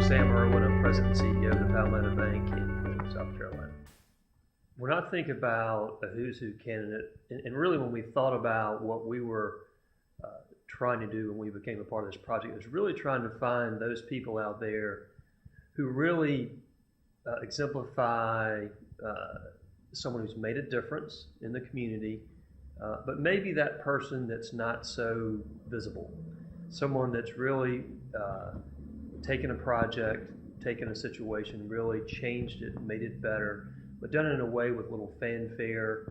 Sam Irwin. I'm President and CEO of the Palmetto Bank in South Carolina. When I think about a who's who candidate, and really when we thought about what we were trying to do when we became a part of this project, it was really trying to find those people out there who really exemplify someone who's made a difference in the community, but maybe that person that's not so visible. Someone that's really taken a project, taken a situation, really changed it, made it better, but done it in a way with little fanfare.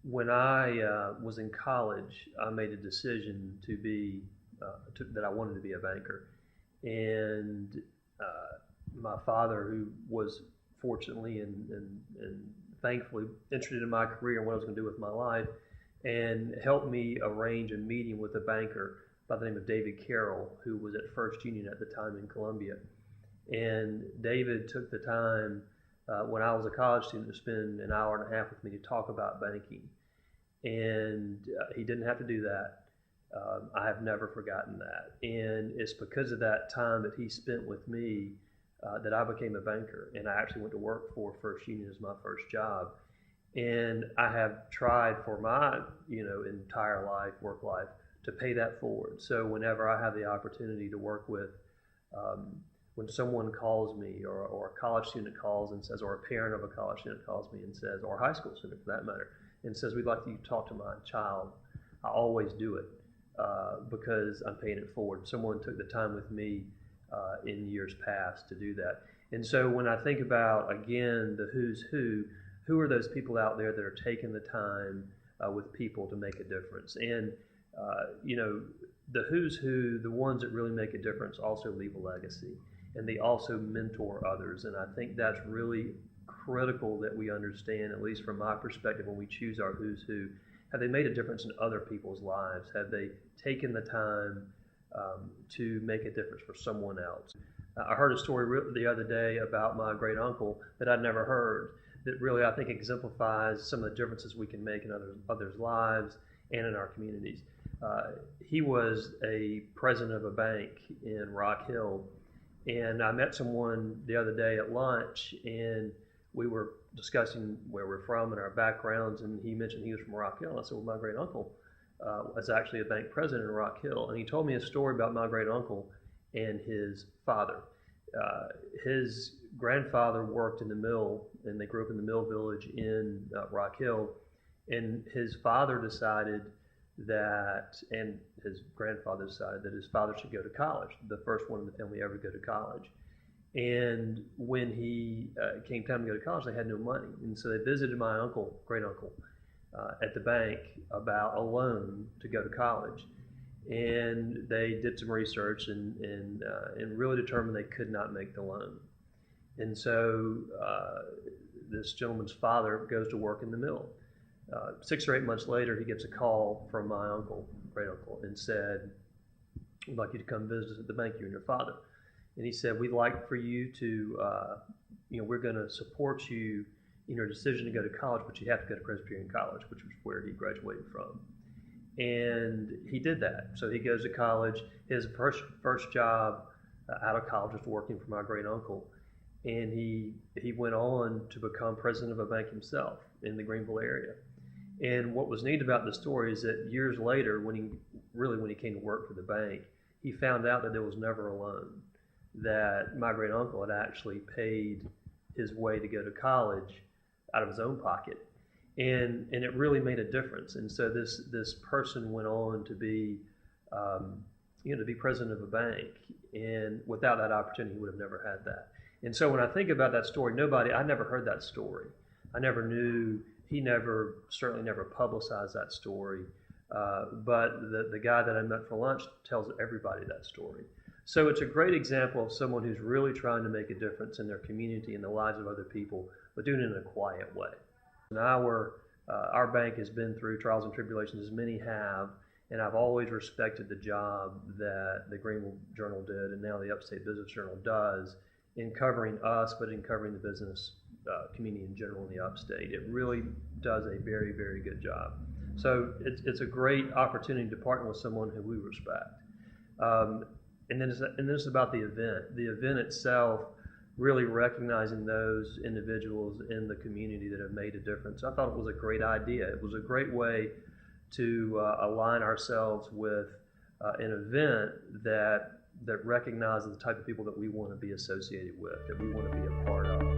When I was in college, I made a decision that I wanted to be a banker. And my father, who was fortunately and thankfully interested in my career and what I was going to do with my life, and helped me arrange a meeting with a banker by the name of David Carroll, who was at First Union at the time in Columbia. And David took the time when I was a college student to spend an hour and a half with me to talk about banking. And he didn't have to do that. I have never forgotten that. And it's because of that time that he spent with me that I became a banker. And I actually went to work for First Union as my first job. And I have tried for my entire life, work life, to pay that forward. So whenever I have the opportunity to work with, when someone calls me or a college student calls and says, or a parent of a college student calls me and says, or a high school student for that matter, and says, we'd like you to talk to my child, I always do it because I'm paying it forward. Someone took the time with me in years past to do that. And so when I think about, again, the who's who are those people out there that are taking the time with people to make a difference? And the who's who, the ones that really make a difference, also leave a legacy, and they also mentor others. And I think that's really critical that we understand, at least from my perspective, when we choose our who's who. Have they made a difference in other people's lives? Have they taken the time to make a difference for someone else? I heard a story the other day about my great uncle that I'd never heard, that really I think exemplifies some of the differences we can make in others' lives and in our communities. He was a president of a bank in Rock Hill, and I met someone the other day at lunch, and we were discussing where we're from and our backgrounds, and he mentioned he was from Rock Hill. And I said, well, my great uncle was actually a bank president in Rock Hill, and he told me a story about my great uncle and his father. His grandfather worked in the mill, and they grew up in the mill village in Rock Hill, and his father decided that, and his grandfather decided that his father should go to college, the first one in the family ever to go to college. And when he came time to go to college, they had no money. And so they visited my uncle, great uncle, at the bank about a loan to go to college. And they did some research and really determined they could not make the loan. And so this gentleman's father goes to work in the mill. 6 or 8 months later, he gets a call from my uncle, great uncle, and said, we'd like you to come visit us at the bank, you and your father. And he said, we'd like for you to, we're going to support you in your decision to go to college, but you have to go to Presbyterian College, which was where he graduated from. And he did that. So he goes to college. His first job out of college was working for my great uncle. And he went on to become president of a bank himself in the Greenville area. And what was neat about the story is that years later, when he came to work for the bank, he found out that there was never a loan, that my great uncle had actually paid his way to go to college out of his own pocket. And it really made a difference. And so this person went on to be president of a bank. And without that opportunity, he would have never had that. And so when I think about that story, I never heard that story. I never knew, he certainly never publicized that story. But the guy that I met for lunch tells everybody that story. So it's a great example of someone who's really trying to make a difference in their community and the lives of other people, but doing it in a quiet way. And our bank has been through trials and tribulations, as many have, and I've always respected the job that the Greenville Journal did, and now the Upstate Business Journal does, in covering us, but in covering the business community in general in the Upstate. It really does a very, very good job. So it's a great opportunity to partner with someone who we respect. and then it's about the event. The event itself, really recognizing those individuals in the community that have made a difference. I thought it was a great idea. It was a great way to align ourselves with an event that recognizes the type of people that we want to be associated with, that we want to be a part of.